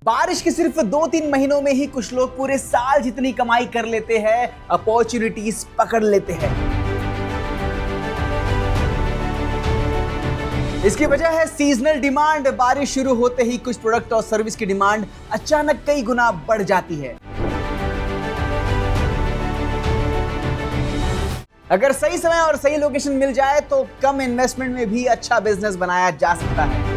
बारिश के सिर्फ 2-3 महीनों में ही कुछ लोग पूरे साल जितनी कमाई कर लेते हैं, अपॉर्चुनिटीज पकड़ लेते हैं। इसकी वजह है सीजनल डिमांड। बारिश शुरू होते ही कुछ प्रोडक्ट और सर्विस की डिमांड अचानक कई गुना बढ़ जाती है। अगर सही समय और सही लोकेशन मिल जाए तो कम इन्वेस्टमेंट में भी अच्छा बिजनेस बनाया जा सकता है।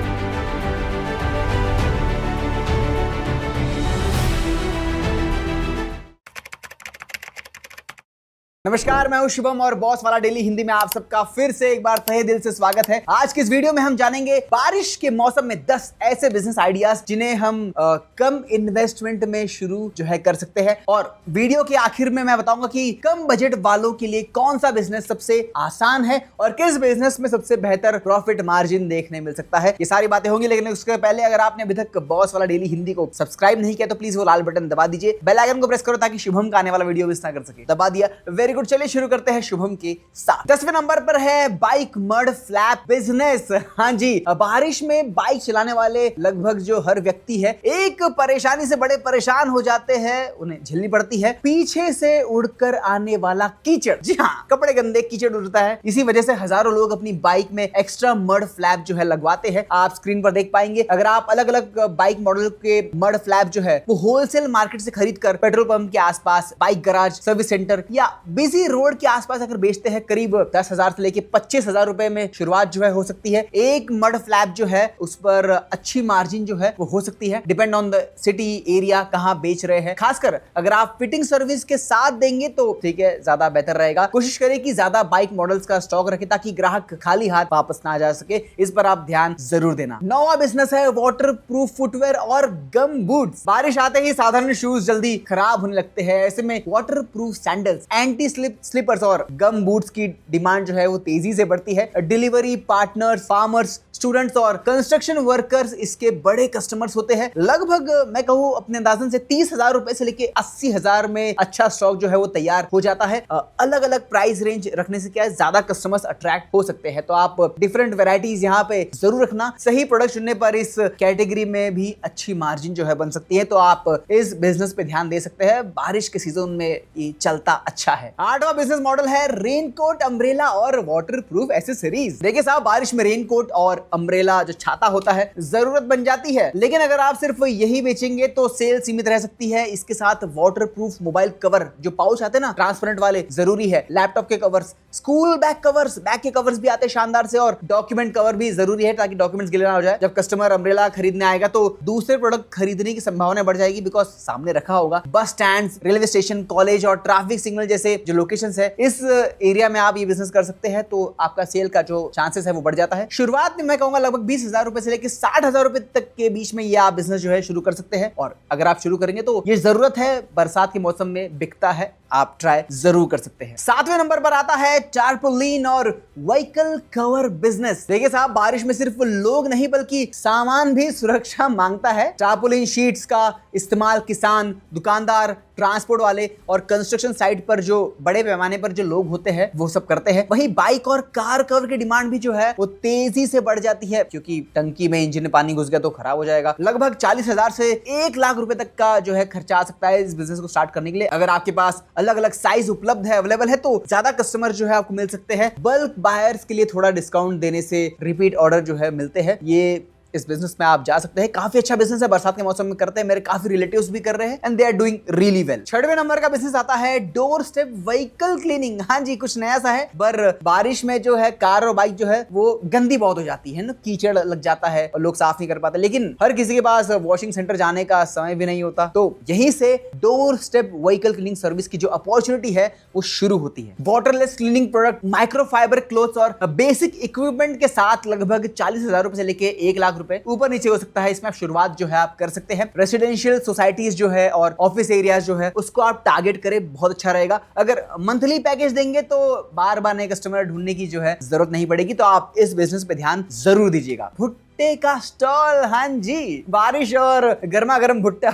नमस्कार, मैं हूं शुभम और बॉस वाला डेली हिंदी में आप सबका फिर से एक बार तहे दिल से स्वागत है। आज की इस वीडियो में हम जानेंगे बारिश के मौसम में 10 ऐसे बिजनेस आइडियाज जिन्हें हम कम इन्वेस्टमेंट में शुरू कर सकते हैं। और वीडियो के आखिर में मैं बताऊंगा कि कम बजट वालों के लिए कौन सा बिजनेस सबसे आसान है और किस बिजनेस में सबसे बेहतर प्रॉफिट मार्जिन देखने मिल सकता है। ये सारी बातें होंगी, लेकिन उसके पहले अगर आपने अभी तक बॉस वाला डेली हिंदी को सब्सक्राइब नहीं किया तो प्लीज वो लाल बटन दबा दीजिए, बेल आइकन को प्रेस करो ताकि शुभम का आने वाला वीडियो मिस ना कर सके। दबा दिया, वेरी गुड। चलिए शुरू करते हैं शुभम के साथ। 10वें नंबर पर है बाइक मड फ्लैप बिजनेस। हाँ जी, बारिश में बाइक चलाने वाले लगभग जो हर व्यक्ति है, एक परेशानी से बड़े परेशान हो जाते हैं, उन्हें झेलनी पड़ती है पीछे से उड़कर आने वाला कीचड़। जी हाँ, कपड़े गंदे, कीचड़ उड़ता है। इसी वजह से हजारों लोग अपनी बाइक में एक्स्ट्रा मड फ्लैप लगवाते हैं। आप स्क्रीन पर देख पाएंगे। अगर आप अलग अलग बाइक मॉडल के मड फ्लैप वो होलसेल मार्केट से खरीद कर पेट्रोल पंप के आसपास, बाइक गराज, सर्विस सेंटर या बिजी रोड के आसपास अगर बेचते हैं, करीब 10,000 से लेके 25,000 रुपए में शुरुआत हो सकती है। एक मड फ्लैप उस पर अच्छी मार्जिन वो हो सकती है। Depend on the city area, कहां बेच रहे हैं। खासकर अगर आप फिटिंग सर्विस के साथ देंगे तो ठीक है, ज्यादा बेहतर रहेगा। कोशिश करें कि ज्यादा बाइक मॉडल्स का स्टॉक रखें ताकि ग्राहक खाली हाथ वापस ना जा सके। इस पर आप ध्यान जरूर देना। 9वां बिजनेस है वाटर प्रूफ फुटवेयर और गम बूट्स। बारिश आते ही साधारण शूज जल्दी खराब होने लगते हैं। ऐसे में water proof sandals, anti slippers और गम बूट्स की डिमांड वो तेजी से बढ़ती है। डिलीवरी पार्टनर्स, फार्मर्स, स्टूडेंट्स और कंस्ट्रक्शन वर्कर्स इसके बड़े कस्टमर्स होते हैं। लगभग मैं कहूँ अपने अंदाजन से 30,000 रुपए से लेके 80,000 में अच्छा स्टॉक वो तैयार हो जाता है। अलग अलग प्राइस रेंज रखने से क्या है, ज्यादा कस्टमर्स अट्रैक्ट हो सकते हैं। तो आप डिफरेंट वेराइटीज यहाँ पे जरूर रखना। सही प्रोडक्ट चुनने पर इस कैटेगरी में भी अच्छी मार्जिन बन सकती है। तो आप इस बिजनेस पे ध्यान दे सकते हैं। बारिश के सीजन में ये चलता अच्छा है। 8वां बिजनेस मॉडल है रेनकोट, अम्ब्रेला और वाटर प्रूफ एसेसरीज। देखिए साहब, बारिश में रेनकोट और अम्ब्रेला छाता होता है, जरूरत बन जाती है। लेकिन अगर आप सिर्फ यही बेचेंगे तो सेल सीमित रह सकती है। इसके साथ वाटर प्रूफ मोबाइल कवर, जो पाउच आते हैं ना ट्रांसपेरेंट वाले, जरूरी है। लैपटॉप के covers, school bag covers, bag के कवर्स भी आते हैं शानदार से, और डॉक्यूमेंट कवर भी जरूरी है ताकि डॉक्यूमेंट्स गिले ना हो जाए। जब कस्टमर अम्ब्रेला खरीदने आएगा तो दूसरे प्रोडक्ट खरीदने की संभावना बढ़ जाएगी, बिकॉज सामने रखा होगा। Bus stand, railway station, college और ट्रैफिक सिग्नल जैसे जो लोकेशंस है, इस एरिया में आप ये बिजनेस कर सकते हैं। तो आपका सेल का जो चांसेस है वो बढ़ जाता है। शुरुआत में मैं कहूंगा लगभग 20,000 रुपए से लेकर 60,000 रुपए तक के बीच में ये आप बिजनेस शुरू कर सकते हैं। और अगर आप शुरू करेंगे तो ये जरूरत है, बरसात के मौसम में बिकता है, आप ट्राई जरूर कर सकते हैं। 7वें नंबर पर आता है टारपोलिन और व्हीकल कवर बिजनेस। देखिए साहब, बारिश में सिर्फ लोग नहीं बल्कि सामान भी सुरक्षा मांगता है। टारपोलिन शीट्स का इस्तेमाल किसान, दुकानदार, ट्रांसपोर्ट वाले और कंस्ट्रक्शन साइट पर जो बड़े पैमाने पर जो लोग होते हैं वो सब करते हैं। वहीं बाइक और कार कवर की डिमांड भी वो तेजी से बढ़ जाती है, क्योंकि टंकी में इंजन में पानी घुस गया तो खराब हो जाएगा। लगभग 40,000 से 1 लाख रुपए तक का खर्चा आ सकता है इस बिजनेस को स्टार्ट करने के लिए। अगर आपके पास अलग अलग साइज उपलब्ध है, अवेलेबल है, तो ज्यादा कस्टमर आपको मिल सकते हैं। बल्क बायर्स के लिए थोड़ा डिस्काउंट देने से रिपीट ऑर्डर मिलते हैं। ये इस बिजनेस में आप जा सकते हैं। काफी अच्छा बिजनेस है, बरसात के मौसम में करते हैं। मेरे काफी रिलेटिव्स भी कर रहे हैं and they are doing really well. 6वें नंबर का बिजनेस आता है डोर स्टेप व्हीकल क्लीनिंग। हाँ जी, कुछ नया सा है, पर बारिश में कार और बाइक वो गंदी बहुत हो जाती है ना, कीचड़ लग जाता है और लोग साफ नहीं कर पाते। लेकिन हर किसी के पास वॉशिंग सेंटर जाने का समय भी नहीं होता, तो यहीं से door step vehicle cleaning service की जो अपॉर्चुनिटी है वो शुरू होती है। Waterless cleaning product, microfibre clothes और बेसिक इक्विपमेंट के साथ लगभग 40,000 रुपए से लेके 1 लाख रुपए ऊपर नीचे हो सकता है। इसमें आप शुरुआत आप कर सकते हैं। रेसिडेंशियल सोसाइटीज और ऑफिस एरियाज उसको आप टारगेट करें, बहुत अच्छा रहेगा। अगर मंथली पैकेज देंगे तो बार बार नए कस्टमर ढूंढने की जरूरत नहीं पड़ेगी। तो आप इस बिजनेस पे ध्यान जरूर दीजिएगा। भुट्टे का स्टॉल। हाँ जी, बारिश और गर्मा गर्म भुट्टा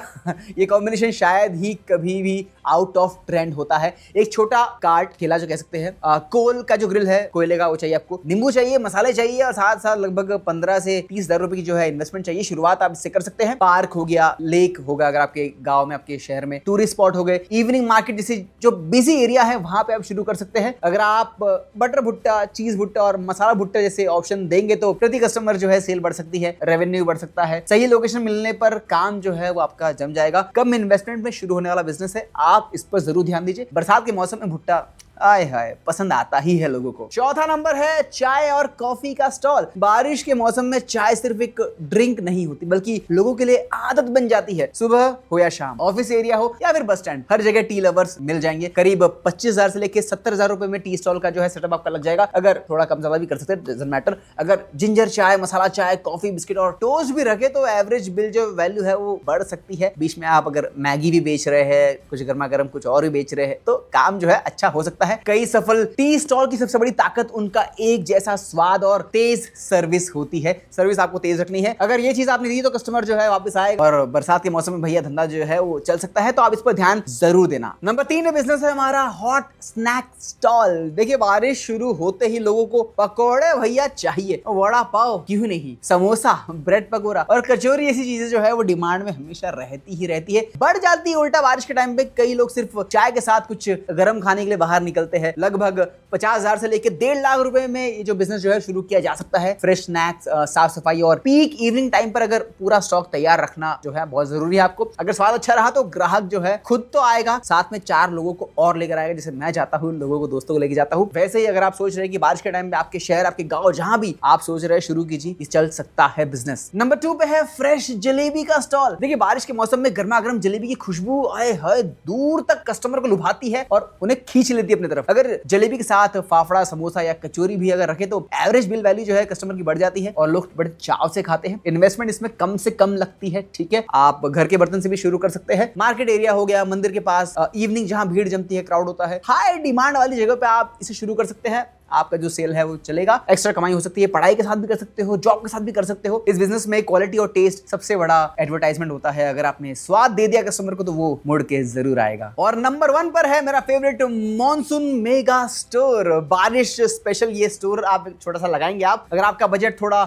ये कॉम्बिनेशन शायद ही कभी भी आउट ऑफ ट्रेंड होता है। एक छोटा कार्ट ठेला जो कह सकते हैं, कोल का जो ग्रिल है, कोयले का, वो चाहिए आपको, नींबू चाहिए, मसाले चाहिए और साथ साथ लगभग 15 से 30 हजार रुपए की जो है इन्वेस्टमेंट चाहिए। शुरुआत आप इससे कर सकते हैं। पार्क हो गया, लेक होगा अगर आपके गांव में, आपके शहर में, टूरिस्ट स्पॉट हो गए, इवनिंग मार्केट जैसे जो बिजी एरिया है वहां पे आप शुरू कर सकते हैं। अगर आप बटर भुट्टा, चीज भुट्टा और मसाला भुट्टा जैसे ऑप्शन देंगे तो प्रति कस्टमर जो है सेल बढ़ सकती है, रेवेन्यू बढ़ सकता है। सही लोकेशन मिलने पर काम जो है वो आपका जम जाएगा। कम इन्वेस्टमेंट में शुरू होने वाला बिजनेस है, आप इस पर जरूर ध्यान दीजिए। बरसात के मौसम में भुट्टा आय हाय पसंद आता ही है लोगों को। चौथा नंबर है चाय और कॉफी का स्टॉल। बारिश के मौसम में चाय सिर्फ एक ड्रिंक नहीं होती बल्कि लोगों के लिए आदत बन जाती है। सुबह हो या शाम, ऑफिस एरिया हो या फिर बस स्टैंड, हर जगह टी लवर्स मिल जाएंगे। करीब 25,000 से लेकर 70,000 रुपए में टी स्टॉल का जो है सेटअप आपका लग जाएगा। अगर थोड़ा कम ज्यादा भी कर सकते हैं, डजंट मैटर। अगर जिंजर चाय, मसाला चाय, कॉफी, बिस्किट और टोस्ट भी रखे तो एवरेज बिल जो वैल्यू है वो बढ़ सकती है। बीच में आप अगर मैगी भी बेच रहे हैं, कुछ गर्मा गर्म कुछ और भी बेच रहे हैं तो काम जो है अच्छा हो सकता है। कई सफल टी स्टॉल की सबसे बड़ी ताकत उनका एक जैसा स्वाद और तेज सर्विस होती है। सर्विस आपको तेज रखनी है। अगर ये चीज आपने दी तो कस्टमर जो है वापस आएगा और बरसात के मौसम में भैया धंधा जो है वो चल सकता है, तो आप इस पर ध्यान जरूर देना। नंबर 3 बिजनेस है हमारा हॉट स्नैक स्टॉल। देखिए, बारिश शुरू होते ही लोगों को पकौड़े भैया चाहिए, वड़ा पाव क्यों नहीं, समोसा, ब्रेड पकौड़ा और कचौरी ऐसी चीजें जो है वो डिमांड में हमेशा रहती ही रहती है, बढ़ जाती है। उल्टा बारिश के टाइम पे कई लोग सिर्फ चाय के साथ कुछ गर्म खाने के लिए बाहर निकलते हैं। लगभग 50,000 से लेकर 1.5 लाख रुपए में ये जो बिजनेस जो है शुरू किया जा सकता है। फ्रेश स्नैक्स, साफ सफाई और पीक इवनिंग टाइम पर अगर पूरा स्टॉक तैयार रखना जो है बहुत जरूरी है आपको। अगर स्वाद अच्छा रहा तो ग्राहक जो है खुद तो आएगा, साथ में 4 लोगों को और लेकर आएगा। जैसे मैं जाता हूँ, लोगों को, दोस्तों को लेकर जाता हूँ, वैसे ही अगर आप सोच रहे हैं कि बारिश के टाइम में आपके शहर, आपके गांव, जहां भी आप सोच रहे हैं शुरू कीजिए, ये चल सकता है बिजनेस। नंबर 2 पे है फ्रेश जलेबी का स्टॉल। देखिए, बारिश के मौसम में गर्मा गर्म जलेबी की खुशबू आए हाय दूर तक कस्टमर को लुभाती है और उन्हें खींच लेती है अपनी तरफ। अगर जलेबी के साथ फाफड़ा, समोसा या कचौरी भी अगर रखे तो एवरेज बिल वैल्यू जो है कस्टमर की बढ़ जाती है और लोग बड़े चाव से खाते हैं। इन्वेस्टमेंट इसमें कम से कम लगती है, ठीक है। आप घर के बर्तन से भी शुरू कर सकते हैं। मार्केट एरिया हो गया, मंदिर के पास, इवनिंग जहां भीड़ जमती है, क्राउड होता है, हाई डिमांड वाली जगह पे आप इसे शुरू कर सकते हैं। आपका जो सेल है वो चलेगा, एक्स्ट्रा कमाई हो सकती है। पढ़ाई के साथ भी कर सकते हो, जॉब के साथ भी कर सकते हो। इस बिजनेस में क्वालिटी और टेस्ट सबसे बड़ा एडवर्टाइजमेंट होता है। अगर आपने स्वाद दे दिया कस्टमर को तो वो मुड़ के जरूर आएगा। और नंबर 1 पर है मेरा फेवरेट मॉनसून मेगा स्टोर। बारिश स्पेशल ये स्टोर आप छोटा सा लगाएंगे। आप अगर आपका बजट थोड़ा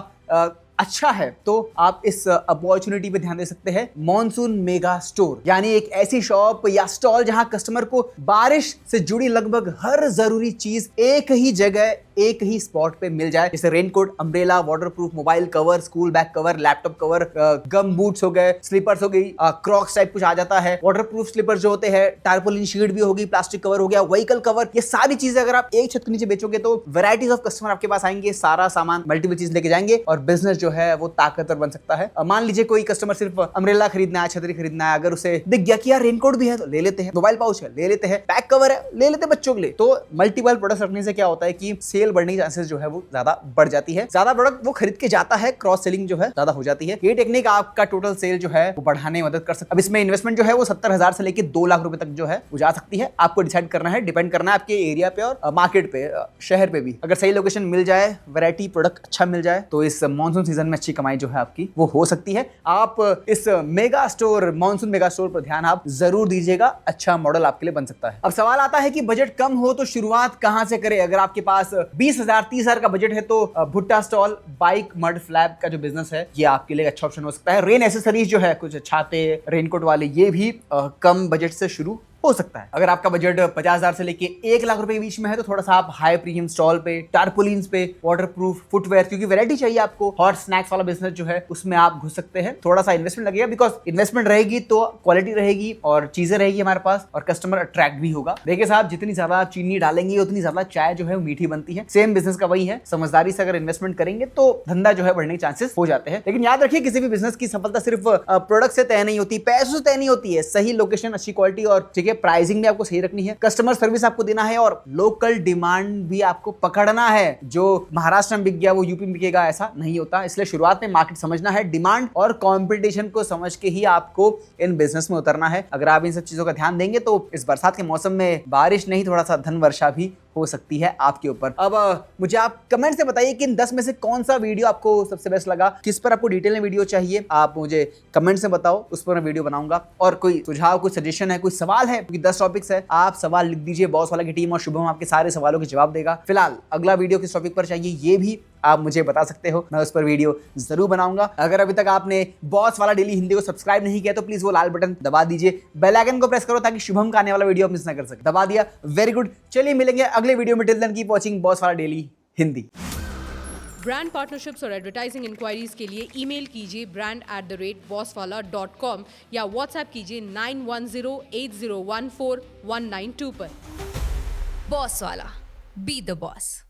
अच्छा है तो आप इस अपॉर्चुनिटी पे ध्यान दे सकते हैं। मॉनसून मेगा स्टोर यानी एक ऐसी शॉप या स्टॉल जहां कस्टमर को बारिश से जुड़ी लगभग हर जरूरी चीज एक ही जगह, एक ही स्पॉट पे मिल जाए। जैसे raincoat, umbrella, waterproof mobile cover, school bag cover, laptop cover, gum boots हो गए, स्लीपर्स हो गई, क्रॉक्स टाइप कुछ आ जाता है, वाटरप्रूफ स्लीपर जो होते हैं, टारपोलिन शीट भी होगी, प्लास्टिक कवर हो गया, व्हीकल कवर, ये सारी चीजें अगर आप एक छत के नीचे बेचोगे तो वैरायटीज ऑफ कस्टमर आपके पास आएंगे, सारा सामान मल्टीपल चीज लेके जाएंगे और बिजनेस जो है वो ताकतवर बन सकता है। मान लीजिए कोई कस्टमर सिर्फ अम्ब्रेला खरीदना है, छतरी खरीदना है, अगर उसे दिख गया कि यार रेनकोट भी है तो ले लेते हैं, मोबाइल पाउच है ले लेते हैं, बैक कवर है ले लेते हैं बच्चों के लिए, तो मल्टीपल प्रोडक्ट्स रखने से क्या होता है कि सेल बढ़ने के चांसेस जो है वो ज्यादा बढ़ जाती है। ज्यादा प्रोडक्ट वो खरीद के जाता है, क्रॉस सेलिंग जो है ज्यादा हो जाती है। ये टेक्निक आपका टोटल सेल जो है वो बढ़ाने में मदद कर सकता है। अब इसमें इन्वेस्टमेंट जो है वो 70,000 से लेकर 2 लाख रुपए तक जो है वो जा सकती है। आपको डिसाइड करना है, डिपेंड करना है आपके एरिया पे और मार्केट पे, शहर पे भी। अगर सही लोकेशन मिल जाए, वैरायटी प्रोडक्ट अच्छा मिल जाए तो इस मॉनसून सीजन में अच्छी कमाई जो है आपकी वो हो सकती है। आप इस mega store, monsoon mega store पर ध्यान आप जरूर दीजिएगा, अच्छा मॉडल आपके लिए बन सकता है। अब सवाल आता है कि बजट कम हो तो शुरुआत कहां से करें। अगर आपके पास 20,000 30,000 का बजट है तो भुट्टा स्टॉल, बाइक मड फ्लैप का जो बिजनेस है ये आपके लिए अच्छा ऑप्शन हो सकता है। रेन एसेसरीज जो है, कुछ छाते, रेनकोट वाले, ये भी कम बजट से शुरू हो सकता है। अगर आपका बजट 50,000 से लेके 1 लाख रुपए के बीच में है तो थोड़ा सा आप हाई प्रीमियम स्टॉल पे, टारपोलिन्स पे, वाटरप्रूफ फुटवेयर, क्योंकि वैरायटी चाहिए आपको, हॉट स्नैक्स वाला बिजनेस जो है उसमें आप घुस सकते हैं। थोड़ा सा इन्वेस्टमेंट लगेगा, बिकॉज इन्वेस्टमेंट रहेगी तो क्वालिटी रहेगी और चीजें रहेगी हमारे पास और कस्टमर अट्रैक्ट भी होगा। देखिए साहब, जितनी ज्यादा चीनी डालेंगे उतनी ज्यादा चाय जो है वो मीठी बनती है। सेम बिजनेस का वही है, समझदारी से अगर इन्वेस्टमेंट करेंगे तो धंधा जो है बढ़ने के चांसेस हो जाते हैं। लेकिन याद रखिए, किसी भी बिजनेस की सफलता सिर्फ प्रोडक्ट से तय नहीं होती, पैसों से तय नहीं होती है। सही लोकेशन, अच्छी क्वालिटी और ठीक है प्राइसिंग भी आपको सही रखनी है, कस्टमर सर्विस आपको देना है और लोकल डिमांड भी आपको पकड़ना है। जो महाराष्ट्र में बिक गया वो यूपी में बिकेगा ऐसा नहीं होता। इसलिए शुरुआत में मार्केट समझना है, डिमांड और कंपटीशन को समझ के ही आपको इन बिजनेस में उतरना है। अगर आप इन सब चीजों का ध्यान देंगे तो इस बरसात के मौसम में बारिश नहीं, थोड़ा सा धन वर्षा भी हो सकती है आपके ऊपर। अब मुझे आप कमेंट से बताइए कि इन 10 में से कौन सा वीडियो आपको सबसे बेस्ट लगा, किस पर आपको डिटेल में वीडियो चाहिए, आप मुझे कमेंट से बताओ, उस पर मैं वीडियो बनाऊंगा। और कोई सुझाव, कोई सजेशन है, कोई सवाल है, क्योंकि 10 टॉपिक्स है, आप सवाल लिख दीजिए, बॉस वाला की टीम और शुभम आपके सारे सवालों के जवाब देगा। फिलहाल अगला वीडियो किस टॉपिक पर चाहिए ये भी आप मुझे बता सकते हो, मैं उस पर वीडियो जरूर बनाऊंगा। अगर अभी तक आपने बॉस वाला डेली हिंदी को सब्सक्राइब नहीं किया तो प्लीज वो लाल बटन दबा दीजिए, बेल आइकन को प्रेस करो ताकि शुभम का आने वाला वीडियो आप मिस ना कर सके। दबा दिया, वेरी गुड। चलिए मिलेंगे अगले वीडियो में, till then keep watching boss वाला डेली हिंदी। ब्रांड पार्टनरशिप्स और एडवर्टाइजिंग इंक्वायरीज के लिए ईमेल कीजिए brand@bosswala.com या व्हाट्सएप कीजिए 9108014192 पर। बॉस वाला, बी द बॉस।